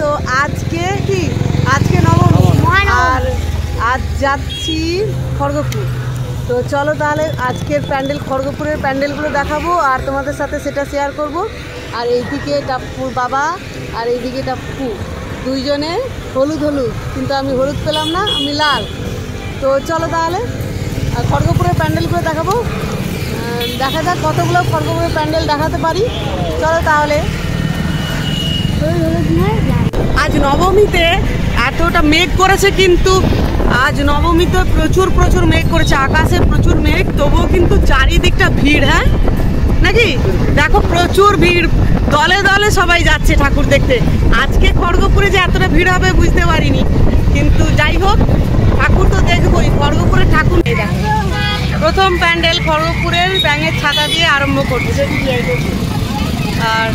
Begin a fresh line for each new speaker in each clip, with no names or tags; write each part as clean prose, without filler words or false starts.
তো আজকে কি আজকে নবমী আর আজ যাচ্ছি খড়গপুর। তো চলো তাহলে আজকের প্যান্ডেল খড়গপুরের প্যান্ডেলগুলো দেখাবো আর তোমাদের সাথে সেটা শেয়ার করব। আর এইদিকে টাপ্পুর বাবা আর এইদিকে টাপ্পু দুইজনে হলুদ হলুদ, কিন্তু আমি হলুদ পেলাম না, আমি লাল। তো চলো তাহলে খড়গপুরের প্যান্ডেলগুলো দেখাবো, দেখা যাক কতগুলো খড়গপুরের প্যান্ডেল দেখাতে পারি। চলো তাহলে। আজ নবমীতে এতটা মেঘ করেছে, কিন্তু আজ নবমীতে প্রচুর মেঘ করেছে, আকাশে প্রচুর মেঘ, তবুও কিন্তু চারিদিকটা ভিড়। হ্যাঁ নাকি দেখো, প্রচুর ভিড়, দলে দলে সবাই যাচ্ছে ঠাকুর দেখতে। আজকে খড়গপুরে যে এতটা ভিড় হবে বুঝতে পারিনি, কিন্তু যাই হোক ঠাকুর তো দেখবোই। খড়গপুরের ঠাকুর প্রথম প্যান্ডেল খড়গপুরের ব্যাঙের ছাতা দিয়ে আরম্ভ করছে। আর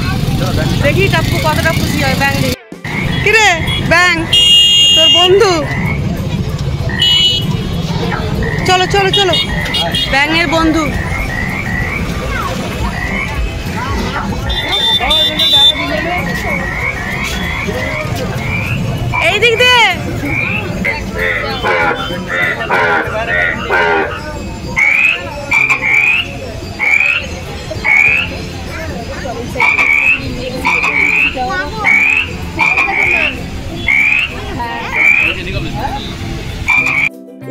দেখি টাপ্পু কতটা খুশি হয় ব্যাং দেখি। কিরে ব্যাং তোর বন্ধু, চলো চলো চলো, ব্যাঙের বন্ধু। এই দিক দিয়ে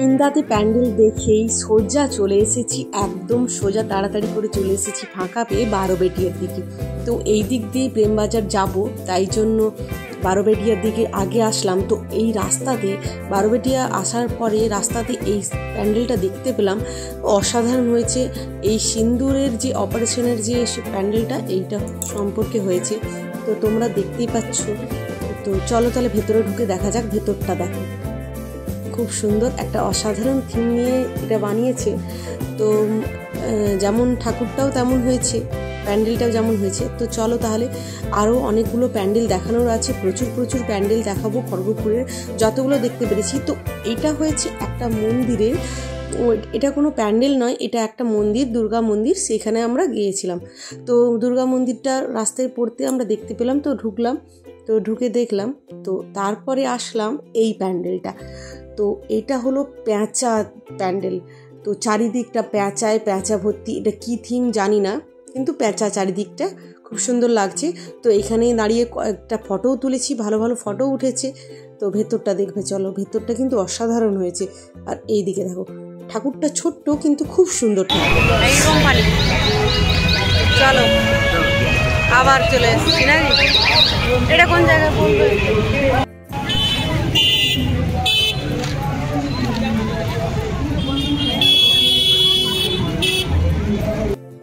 ইন্দাতে প্যান্ডেল দেখেই সোজা চলে এসেছি, একদম সোজা তাড়াতাড়ি করে চলে এসেছি ফাঁকা পেয়ে বারোবেটিয়ার দিকে। তো এই দিক দিয়ে প্রেমবাজার যাব, তাই জন্য বারোবেটিয়ার দিকে আগে আসলাম। তো এই রাস্তাতে বারোবেটিয়া আসার পরে রাস্তাতে এই প্যান্ডেলটা দেখতে পেলাম, অসাধারণ হয়েছে। এই সিন্দুরের যে অপারেশনের যে প্যান্ডেলটা এইটা সম্পর্কে হয়েছে, তো তোমরা দেখতেই পাচ্ছ। তো চলো তাহলে ভেতরে ঢুকে দেখা যাক। ভেতরটা দেখো, খুব সুন্দর একটা অসাধারণ থিম নিয়ে এটা বানিয়েছে। তো যেমন ঠাকুরটাও তেমন হয়েছে, প্যান্ডেলটাও যেমন হয়েছে। তো চলো তাহলে, আরও অনেকগুলো প্যান্ডেল দেখানোর আছে, প্রচুর প্যান্ডেল দেখাবো খড়গপুরের যতগুলো দেখতে পেরেছি। তো এটা হয়েছে একটা মন্দিরের, এটা কোনো প্যান্ডেল নয়, এটা একটা মন্দির, দুর্গা মন্দির। সেখানে আমরা গিয়েছিলাম। তো দুর্গা মন্দিরটা রাস্তায় পড়তে আমরা দেখতে পেলাম, তো ঢুকলাম, তো ঢুকে দেখলাম। তো তারপরে আসলাম এই প্যান্ডেলটা। তো এটা হলো প্যাঁচা প্যান্ডেল। তো চারিদিকটা প্যাঁচা ভর্তি, এটা কি থিম জানি না, কিন্তু প্যাঁচা চারিদিকটা খুব সুন্দর লাগছে। তো এখানে দাঁড়িয়ে কয়েকটা ফটোও তুলেছি, ভালো ফটো উঠেছে। তো ভেতরটা দেখবে চলো, ভেতরটা কিন্তু অসাধারণ হয়েছে। আর এই দিকে দেখো, ঠাকুরটা ছোট্ট কিন্তু খুব সুন্দর ঠাকুর। চলো আবার চলে এসেছি নাকি, এটা কোন জায়গায় বলবো।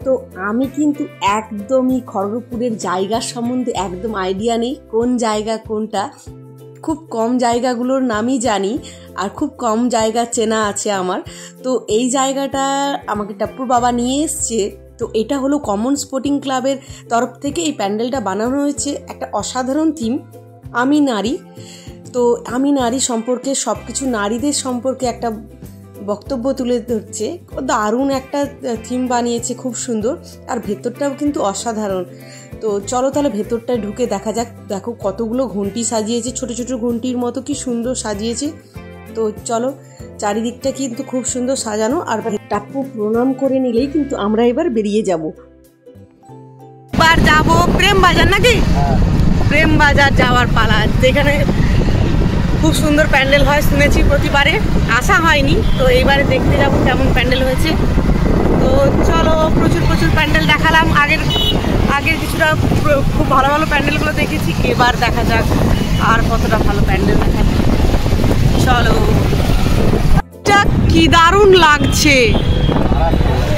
তো আমি কিন্তু একদমই খড়গপুরের জায়গার সম্বন্ধে একদম আইডিয়া নেই, কোন জায়গা কোনটা। খুব কম জায়গাগুলোর নামই জানি, আর খুব কম জায়গা চেনা আছে আমার। তো এই জায়গাটা আমাকে টাপ্পুর বাবা নিয়ে এসছে। তো এটা হলো কমন স্পোর্টিং ক্লাবের তরফ থেকে এই প্যান্ডেলটা বানানো হয়েছে। একটা অসাধারণ থিম, আমি নারী। তো আমি নারী সম্পর্কে সব কিছু, নারীদের সম্পর্কে একটা বক্তব্য তুলে ধরছে। দারুণ একটা থিম বানিয়েছে, খুব সুন্দর। আর ভেতরটাও কিন্তু অসাধারণ। তো চলো তাহলে ভেতরটায় ঢুকে দেখা যাক। দেখো কতগুলো ঘন্টি সাজিয়েছে, ছোট ঘন্টির মতো, কি সুন্দর সাজিয়েছে। তো চলো, চারিদিকটা কিন্তু খুব সুন্দর সাজানো। আর টাপ্পু প্রণাম করে নিলেই কিন্তু আমরা এবার বেরিয়ে যাব। এবার যাবো প্রেমবাজার নাকি, প্রেমবাজার যাওয়ার পালা। যেখানে খুব সুন্দর প্যান্ডেল হয় শুনেছি, প্রতিবারে আসা হয়নি, তো এইবারে দেখতে যাবো কেমন প্যান্ডেল হয়েছে। তো চলো, প্রচুর প্যান্ডেল দেখালাম, আগের কিছুটা খুব ভালো প্যান্ডেলগুলো দেখেছি। এবার দেখা যাক আর কতটা ভালো প্যান্ডেল দেখা যায়। চলো, কি দারুণ লাগছে,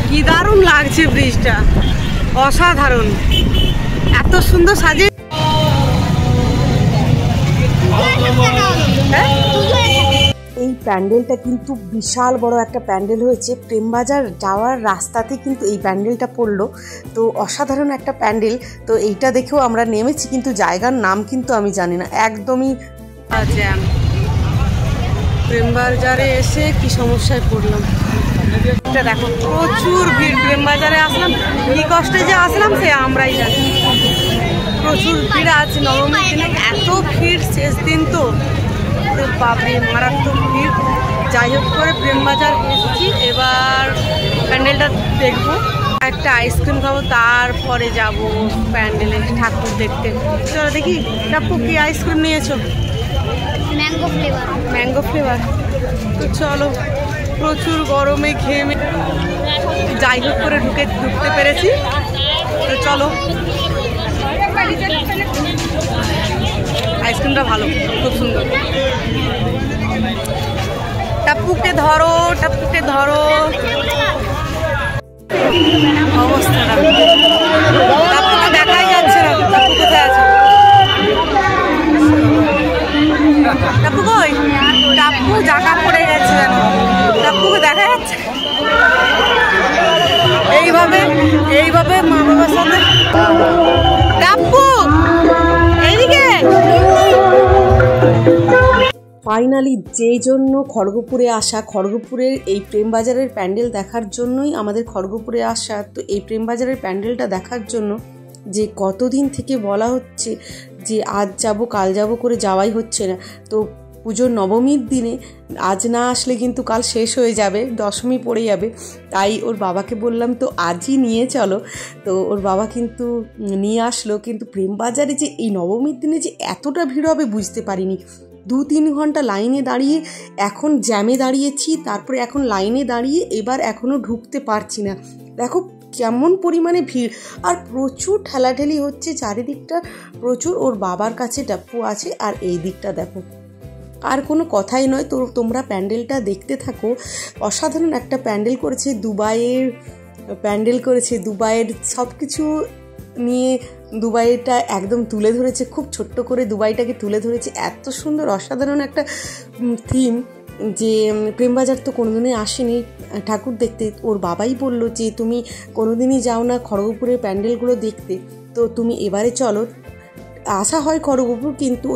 কি দারুণ লাগছে, ব্রিজটা অসাধারণ, এত সুন্দর সাজে। এই প্যান্ডেলটা কিন্তু বিশাল বড় একটা প্যান্ডেল হয়েছে। প্রেমবাজার যাওয়ার রাস্তাতে কিন্তু এই প্যান্ডেলটা পড়লো। তো অসাধারণ একটা প্যান্ডেল। তো এইটা দেখেও আমরা নেমেছি, কিন্তু জায়গার নাম কিন্তু আমি জানি না একদমই। প্রেমবাজারে এসে কি সমস্যায় পড়লাম, এটা দেখো, প্রচুর ভিড়। প্রেমবাজারে আসলাম, কি কষ্টে যে আসলাম সে আমরাই জানি। প্রচুর ভিড় আছে নবমীর দিনে, এত ভিড় শেষ দিন তো বাপরে মারাত্মক ভিড়। যাই হোক করে প্রেমবাজার এসেছি, এবার প্যান্ডেলটা দেখবো, একটা আইসক্রিম খাবো, তারপরে যাব প্যান্ডেলে ঠাকুর দেখতে। চলো দেখি টাপ্পু কি আইসক্রিম নিয়েছো?
Mango flavour.
Mango flavour. তো চলো, প্রচুর গরমে ঘেমে যাই হোক করে ঢুকতে পেরেছি। তো চলো, আইসক্রিমটা ভালো, খুব সুন্দর। টাপ্পুকে ধরো, টাপ্পুকে ধরো। অবস্থাটা টাপ্পুকে দেখাই যাচ্ছে না, টাপ্পু কোথায় আছে? টাপ্পু কই? টাপ্পু জায়গা পড়ে গেছে, টাপ্পুকে দেখা যাচ্ছে। এইভাবে মা বাবার সাথে। টাপ্পু এইদিকে। ফাইনালি যেই জন্য খড়গপুরে আসা, খড়গপুরের এই প্রেমবাজারের প্যান্ডেল দেখার জন্যই আমাদের খড়গপুরে আসা। তো এই প্রেমবাজারের প্যান্ডেলটা দেখার জন্য যে কতদিন থেকে বলা হচ্ছে যে আজ যাব কাল যাব করে যাওয়াই হচ্ছে না। তো পুজোর নবমীর দিনে আজ না আসলে কিন্তু কাল শেষ হয়ে যাবে, দশমী পড়ে যাবে। তাই ওর বাবাকে বললাম তো আজই নিয়ে চলো। তো ওর বাবা কিন্তু নিয়ে আসলো। কিন্তু প্রেমবাজারে যে এই নবমীর দিনে যে এতটা ভিড় হবে বুঝতে পারিনি। 2-3 ঘন্টা লাইনে দাঁড়িয়ে এখন জ্যামে দাঁড়িয়েছি, তারপরে এখন লাইনে দাঁড়িয়ে এবার এখনও ঢুকতে পারছি না। দেখো কেমন পরিমাণে ভিড়, আর প্রচুর ঠেলাঠেলি হচ্ছে চারিদিকটা, প্রচুর। ওর বাবার কাছে টাপ্পু আছে, আর এই দিকটা দেখো, আর কোনো কথাই নয়। তো তোমরা প্যান্ডেলটা দেখতে থাকো। অসাধারণ একটা প্যান্ডেল করেছে, দুবাইয়ের প্যান্ডেল করেছে, দুবাইয়ের সব কিছু নিয়ে দুবাইটা একদম তুলে ধরেছে, খুব ছোট্ট করে দুবাইটাকে তুলে ধরেছে। এত সুন্দর অসাধারণ একটা থিম, যে প্রেমবাজার তো কোনোদিনই আসেনি ঠাকুর দেখতে। ওর বাবাই বললো যে তুমি কোনোদিনই যাও না খড়গপুরের প্যান্ডেলগুলো দেখতে, তো তুমি এবারে চলো। আসা হয় খড়গপুর, কিন্তু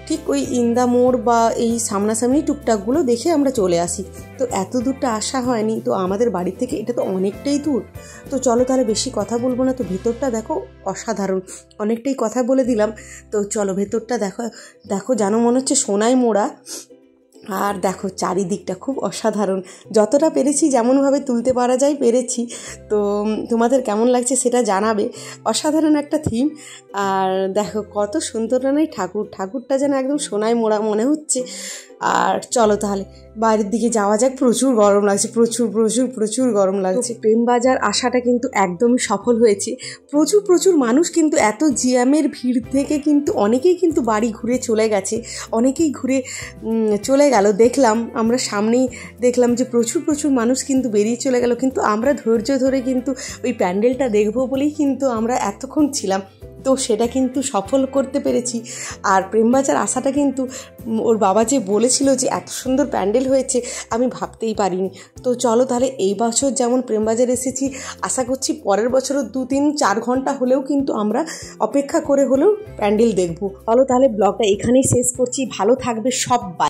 ঠিক ওই ইন্দা মোড় বা এই সামনাসামনি টুকটাকগুলো দেখে আমরা চলে আসি। তো এত দূরটা আসা হয়নি, তো আমাদের বাড়ি থেকে এটা তো অনেকটাই দূর। তো চলো তাহলে বেশি কথা বলবো না। তো ভেতরটা দেখো অসাধারণ, অনেকটাই কথা বলে দিলাম। তো চলো ভেতরটা দেখো যেন মনে হচ্ছে সোনায় মোড়া। আর দেখো চারিদিকটা খুব অসাধারণ, যতটা পেরেছি যেমনভাবে তুলতে পারা যায় পেরেছি। তো তোমাদের কেমন লাগছে সেটা জানাবে। অসাধারণ একটা থিম। আর দেখো কত সুন্দর না ঠাকুরটা যেন একদম সোনায় মোড়া মনে হচ্ছে। আর চলো তাহলে বাইরের দিকে যাওয়া যাক। প্রচুর গরম লাগছে, প্রচুর গরম লাগছে। প্রেমবাজার আসাটা কিন্তু একদমই সফল হয়েছে। প্রচুর মানুষ, কিন্তু এত জ্যামের ভিড় থেকে কিন্তু অনেকেই কিন্তু বাড়ি ঘুরে চলে গেছে, অনেকেই ঘুরে চলে গেল। আমরা সামনেই দেখলাম যে প্রচুর মানুষ কিন্তু বেরিয়ে চলে গেল, কিন্তু আমরা ধৈর্য ধরে কিন্তু ওই প্যান্ডেলটা দেখবো বলেই কিন্তু আমরা এতক্ষণ ছিলাম। তো সেটা কিন্তু সফল করতে পেরেছি। আর প্রেমবাজার আসাটা কিন্তু ওর বাবা যে বলেছিল যে এত সুন্দর প্যান্ডেল হয়েছে, আমি ভাবতেই পারিনি। তো চলো তাহলে এই বছর যেমন প্রেমবাজার এসেছি, আশা করছি পরের বছরও 2-3-4 ঘন্টা হলেও কিন্তু আমরা অপেক্ষা করে হলেও প্যান্ডেল দেখবো। চলো তাহলে ব্লগটা এখানেই শেষ করছি। ভালো থাকবে সবাই।